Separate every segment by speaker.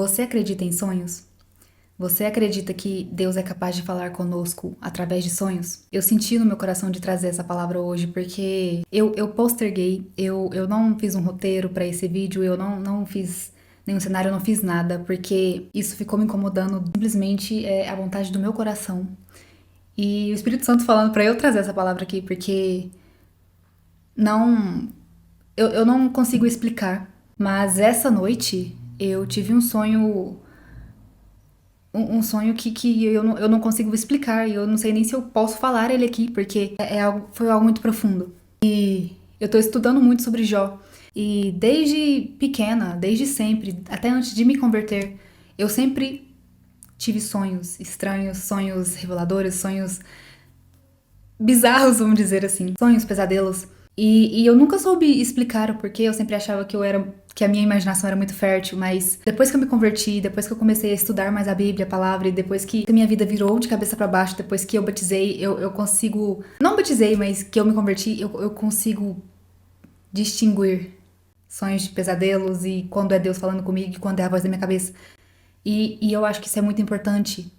Speaker 1: Você acredita em sonhos? Você acredita que Deus é capaz de falar conosco através de sonhos? Eu senti no meu coração de trazer essa palavra hoje porque eu posterguei, eu não fiz um roteiro para esse vídeo, eu não fiz nenhum cenário, eu não fiz nada, porque isso ficou me incomodando, simplesmente é a vontade do meu coração. E o Espírito Santo falando para eu trazer essa palavra aqui, porque não, eu não consigo explicar, mas essa noite eu tive um sonho um sonho que eu não consigo explicar e eu não sei nem se eu posso falar ele aqui, porque foi algo muito profundo. E eu tô estudando muito sobre Jó. E desde pequena, desde sempre, até antes de me converter, eu sempre tive sonhos estranhos, sonhos reveladores, sonhos bizarros, vamos dizer assim. Sonhos, pesadelos. E eu nunca soube explicar o porquê, eu sempre achava que a minha imaginação era muito fértil, mas depois que eu me converti, depois que eu comecei a estudar mais a Bíblia, a palavra, e depois que a minha vida virou de cabeça para baixo, depois que eu batizei, eu consigo, não batizei, mas que eu me converti, eu consigo distinguir sonhos de pesadelos e quando é Deus falando comigo e quando é a voz da minha cabeça. E eu acho que isso é muito importante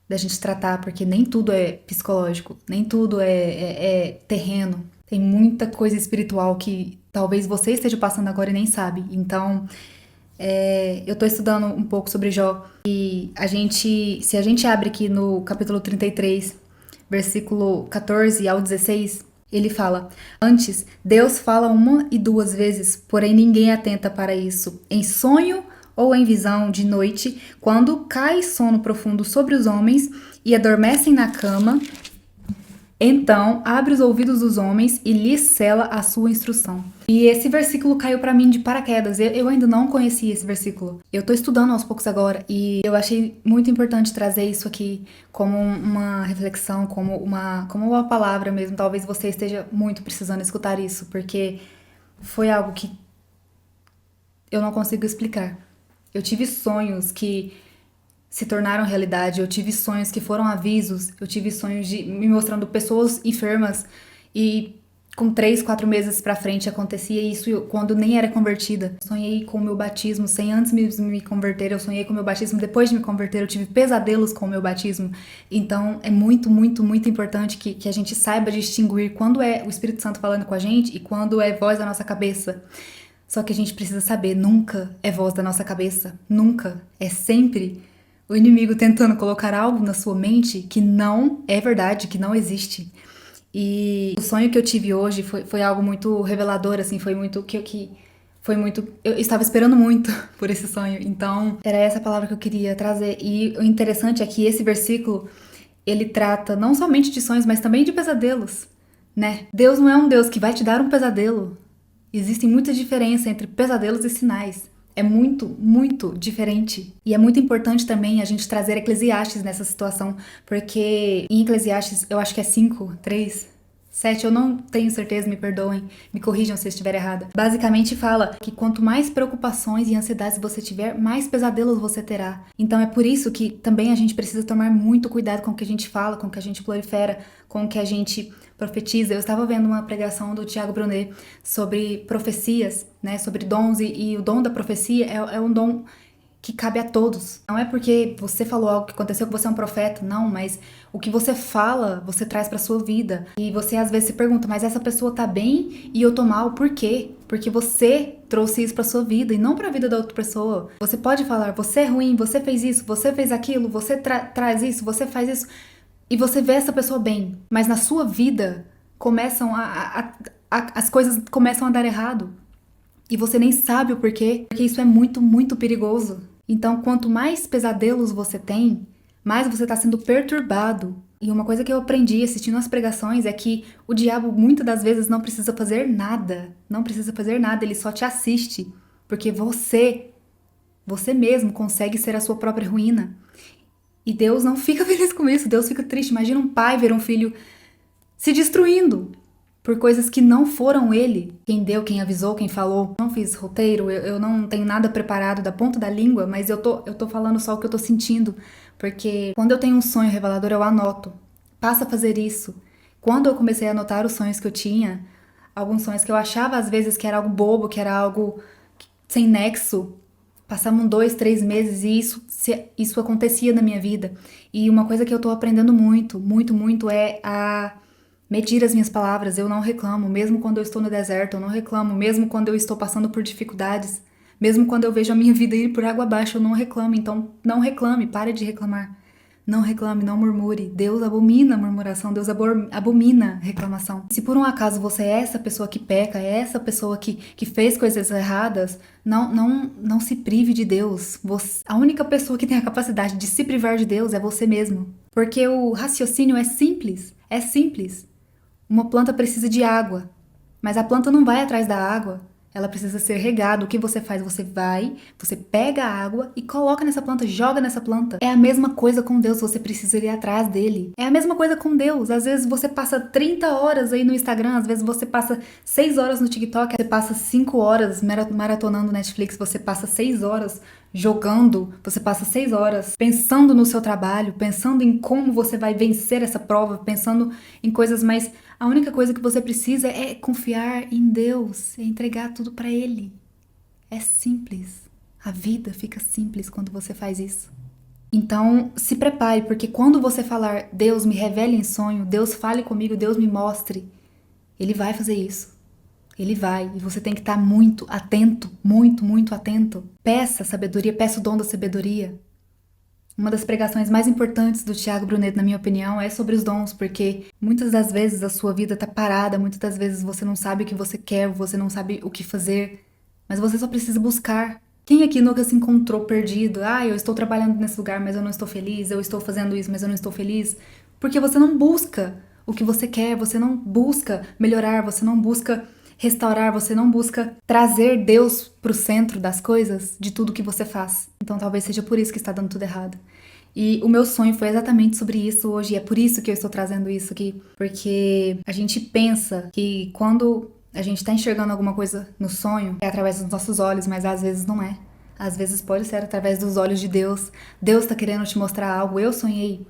Speaker 1: da gente tratar, porque nem tudo é psicológico, nem tudo é terreno. Tem muita coisa espiritual que talvez você esteja passando agora e nem sabe. Então, eu tô estudando um pouco sobre Jó e se a gente abre aqui no capítulo 33, versículo 14 ao 16, ele fala: Antes, Deus fala uma e duas vezes, porém ninguém atenta para isso. Em sonho ou em visão de noite, quando cai sono profundo sobre os homens e adormecem na cama, então abre os ouvidos dos homens e lhes cela a sua instrução. E esse versículo caiu pra mim de paraquedas. Eu ainda não conhecia esse versículo. Eu tô estudando aos poucos agora e eu achei muito importante trazer isso aqui como uma reflexão, como uma palavra mesmo. Talvez você esteja muito precisando escutar isso, porque foi algo que eu não consigo explicar. Eu tive sonhos que se tornaram realidade, eu tive sonhos que foram avisos, eu tive sonhos de me mostrando pessoas enfermas e com 3, 4 meses pra frente acontecia isso quando nem era convertida. Sonhei com o meu batismo sem antes mesmo me converter, eu sonhei com o meu batismo depois de me converter, eu tive pesadelos com o meu batismo. Então é muito, muito, muito importante que a gente saiba distinguir quando é o Espírito Santo falando com a gente e quando é voz da nossa cabeça. Só que a gente precisa saber, nunca é voz da nossa cabeça, nunca, é sempre o inimigo tentando colocar algo na sua mente que não é verdade, que não existe. E o sonho que eu tive hoje foi algo muito revelador, assim, foi muito foi muito. Eu estava esperando muito por esse sonho, então era essa palavra que eu queria trazer. E o interessante é que esse versículo ele trata não somente de sonhos, mas também de pesadelos, né? Deus não é um Deus que vai te dar um pesadelo. Existem muita diferença entre pesadelos e sinais. É muito, muito diferente. E é muito importante também a gente trazer Eclesiastes nessa situação, porque em Eclesiastes, eu acho que é 5, 3, 7, eu não tenho certeza, me perdoem, me corrijam se eu estiver errada. Basicamente fala que quanto mais preocupações e ansiedades você tiver, mais pesadelos você terá. Então é por isso que também a gente precisa tomar muito cuidado com o que a gente fala, com o que a gente prolifera, com o que a gente profetiza. Eu estava vendo uma pregação do Tiago Brunet sobre profecias, né, sobre dons, e o dom da profecia é um dom que cabe a todos. Não é porque você falou algo que aconteceu que você é um profeta, não, mas o que você fala, você traz pra sua vida. E você às vezes se pergunta, mas essa pessoa tá bem e eu tô mal, por quê? Porque você trouxe isso pra sua vida e não pra vida da outra pessoa. Você pode falar, você é ruim, você fez isso, você fez aquilo, você traz isso, você faz isso, e você vê essa pessoa bem, mas na sua vida começam as coisas começam a dar errado. E você nem sabe o porquê, porque isso é muito, muito perigoso. Então, quanto mais pesadelos você tem, mais você está sendo perturbado. E uma coisa que eu aprendi assistindo as pregações é que o diabo muitas das vezes não precisa fazer nada. Não precisa fazer nada, ele só te assiste. Porque você mesmo consegue ser a sua própria ruína. E Deus não fica feliz com isso, Deus fica triste. Imagina um pai ver um filho se destruindo por coisas que não foram ele quem deu, quem avisou, quem falou. Não fiz roteiro, eu não tenho nada preparado da ponta da língua, mas eu tô falando só o que eu tô sentindo, porque quando eu tenho um sonho revelador, eu anoto. Passa a fazer isso. Quando eu comecei a anotar os sonhos que eu tinha, alguns sonhos que eu achava às vezes que era algo bobo, que era algo sem nexo, Passavam 2, 3 meses e isso acontecia na minha vida. E uma coisa que eu tô aprendendo muito, muito, muito é a medir as minhas palavras. Eu não reclamo, mesmo quando eu estou no deserto, eu não reclamo, mesmo quando eu estou passando por dificuldades, mesmo quando eu vejo a minha vida ir por água abaixo, eu não reclamo. Então, não reclame, pare de reclamar. Não reclame, não murmure. Deus abomina a murmuração, Deus abomina a reclamação. Se por um acaso você é essa pessoa que peca, é essa pessoa que fez coisas erradas, não se prive de Deus. A única pessoa que tem a capacidade de se privar de Deus é você mesmo. Porque o raciocínio é simples, é simples. Uma planta precisa de água, mas a planta não vai atrás da água. Ela precisa ser regada. O que você faz? Você pega a água e coloca nessa planta, joga nessa planta. É a mesma coisa com Deus, você precisa ir atrás dele. É a mesma coisa com Deus. Às vezes você passa 30 horas aí no Instagram, às vezes você passa 6 horas no TikTok, você passa 5 horas maratonando Netflix, você passa 6 horas jogando, você passa 6 horas pensando no seu trabalho, pensando em como você vai vencer essa prova, pensando em coisas mais... A única coisa que você precisa é confiar em Deus, é entregar tudo pra Ele. É simples. A vida fica simples quando você faz isso. Então, se prepare, porque quando você falar, Deus me revele em sonho, Deus fale comigo, Deus me mostre, Ele vai fazer isso. Ele vai, e você tem que estar muito atento, muito, muito atento. Peça sabedoria, peça o dom da sabedoria. Uma das pregações mais importantes do Thiago Brunet, na minha opinião, é sobre os dons, porque muitas das vezes a sua vida tá parada, muitas das vezes você não sabe o que você quer, você não sabe o que fazer, mas você só precisa buscar. Quem aqui nunca se encontrou perdido? Ah, eu estou trabalhando nesse lugar, mas eu não estou feliz, eu estou fazendo isso, mas eu não estou feliz. Porque você não busca o que você quer, você não busca melhorar, você não busca restaurar, você não busca trazer Deus pro centro das coisas, de tudo que você faz. Então talvez seja por isso que está dando tudo errado. E o meu sonho foi exatamente sobre isso hoje, e é por isso que eu estou trazendo isso aqui, porque a gente pensa que quando a gente tá enxergando alguma coisa no sonho, é através dos nossos olhos, mas às vezes não é. Às vezes pode ser através dos olhos de Deus. Deus tá querendo te mostrar algo. Eu sonhei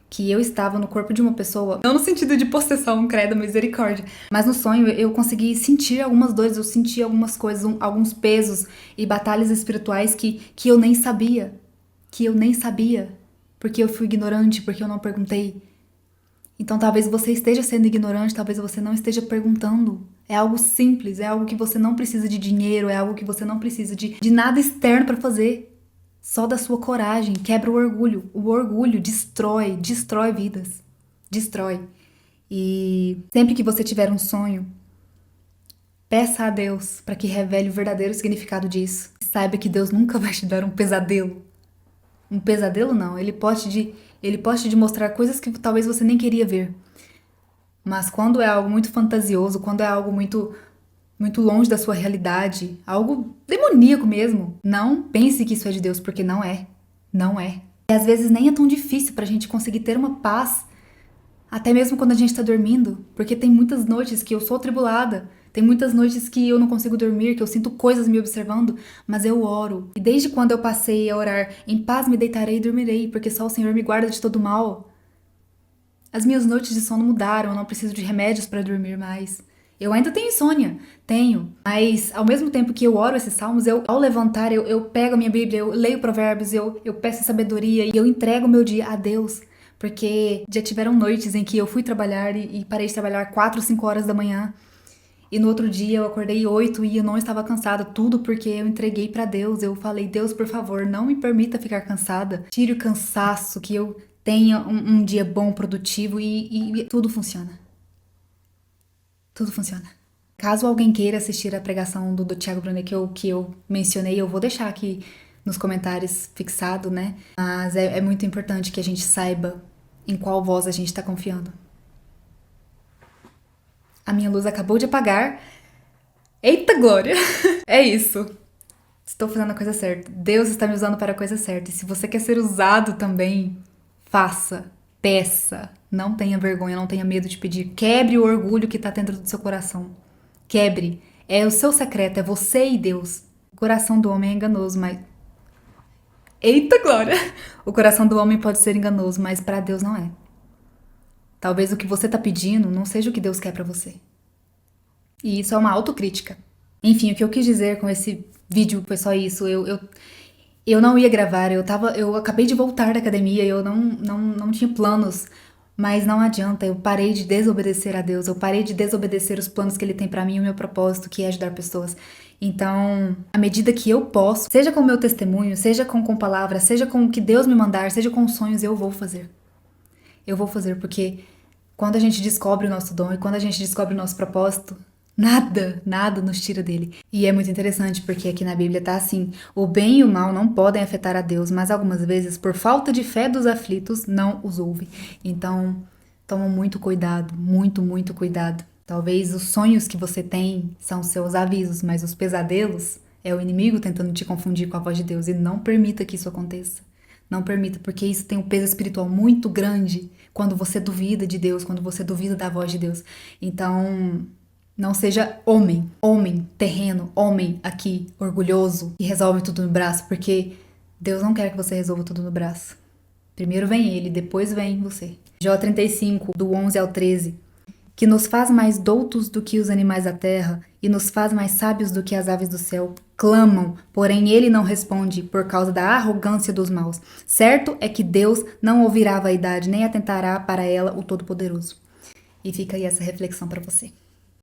Speaker 1: que eu estava no corpo de uma pessoa, não no sentido de possessão, credo, misericórdia, mas no sonho eu consegui sentir algumas dores, eu senti algumas coisas, alguns pesos e batalhas espirituais que eu nem sabia, porque eu fui ignorante, porque eu não perguntei. Então talvez você esteja sendo ignorante, talvez você não esteja perguntando. É algo simples, é algo que você não precisa de dinheiro, é algo que você não precisa de nada externo para fazer. Só da sua coragem, quebra o orgulho. O orgulho destrói vidas. Destrói. E sempre que você tiver um sonho, peça a Deus para que revele o verdadeiro significado disso. Saiba que Deus nunca vai te dar um pesadelo. Um pesadelo não, ele pode te mostrar coisas que talvez você nem queria ver. Mas quando é algo muito fantasioso, quando é algo muito longe da sua realidade, algo demoníaco mesmo, não pense que isso é de Deus, porque não é. Não é. E às vezes nem é tão difícil pra gente conseguir ter uma paz, até mesmo quando a gente tá dormindo, porque tem muitas noites que eu sou atribulada, tem muitas noites que eu não consigo dormir, que eu sinto coisas me observando, mas eu oro. E desde quando eu passei a orar, em paz me deitarei e dormirei, porque só o Senhor me guarda de todo mal, as minhas noites de sono mudaram, eu não preciso de remédios pra dormir mais. Eu ainda tenho insônia, tenho, mas ao mesmo tempo que eu oro esses salmos, ao levantar, eu pego a minha Bíblia, eu leio provérbios, eu peço sabedoria e eu entrego o meu dia a Deus, porque já tiveram noites em que eu fui trabalhar e parei de trabalhar 4, 5 horas da manhã, e no outro dia eu acordei 8 e eu não estava cansada, tudo porque eu entreguei pra Deus, eu falei, Deus, por favor, não me permita ficar cansada, tire o cansaço, que eu tenha um dia bom, produtivo e tudo funciona. Tudo funciona. Caso alguém queira assistir a pregação do Thiago Brunet que eu mencionei, eu vou deixar aqui nos comentários fixado, né? Mas é muito importante que a gente saiba em qual voz a gente tá confiando. A minha luz acabou de apagar. Eita glória! É isso. Estou fazendo a coisa certa. Deus está me usando para a coisa certa. E se você quer ser usado também, faça. Peça, não tenha vergonha, não tenha medo de pedir. Quebre o orgulho que está dentro do seu coração. Quebre. É o seu secreto, é você e Deus. O coração do homem é enganoso, mas... Eita glória! O coração do homem pode ser enganoso, mas para Deus não é. Talvez o que você está pedindo não seja o que Deus quer para você. E isso é uma autocrítica. Enfim, o que eu quis dizer com esse vídeo foi só isso. Eu não ia gravar, eu acabei de voltar da academia, eu não tinha planos, mas não adianta, eu parei de desobedecer a Deus, eu parei de desobedecer os planos que Ele tem pra mim e o meu propósito, que é ajudar pessoas. Então, à medida que eu posso, seja com o meu testemunho, seja com palavras, seja com o que Deus me mandar, seja com sonhos, eu vou fazer. Eu vou fazer, porque quando a gente descobre o nosso dom e quando a gente descobre o nosso propósito, nada nos tira dele. E é muito interessante porque aqui na Bíblia tá assim: o bem e o mal não podem afetar a Deus, mas algumas vezes, por falta de fé dos aflitos, não os ouve. Então, toma muito cuidado, muito cuidado. Talvez os sonhos que você tem são seus avisos, mas os pesadelos é o inimigo tentando te confundir com a voz de Deus. E não permita que isso aconteça. Não permita, porque isso tem um peso espiritual muito grande quando você duvida de Deus, quando você duvida da voz de Deus. Então, não seja homem terreno, homem aqui, orgulhoso, e resolve tudo no braço, porque Deus não quer que você resolva tudo no braço. Primeiro vem Ele, depois vem você. Jó 35, do 11 ao 13. Que nos faz mais doutos do que os animais da terra e nos faz mais sábios do que as aves do céu. Clamam, porém ele não responde por causa da arrogância dos maus. Certo é que Deus não ouvirá a vaidade, nem atentará para ela o Todo-Poderoso. E fica aí essa reflexão para você.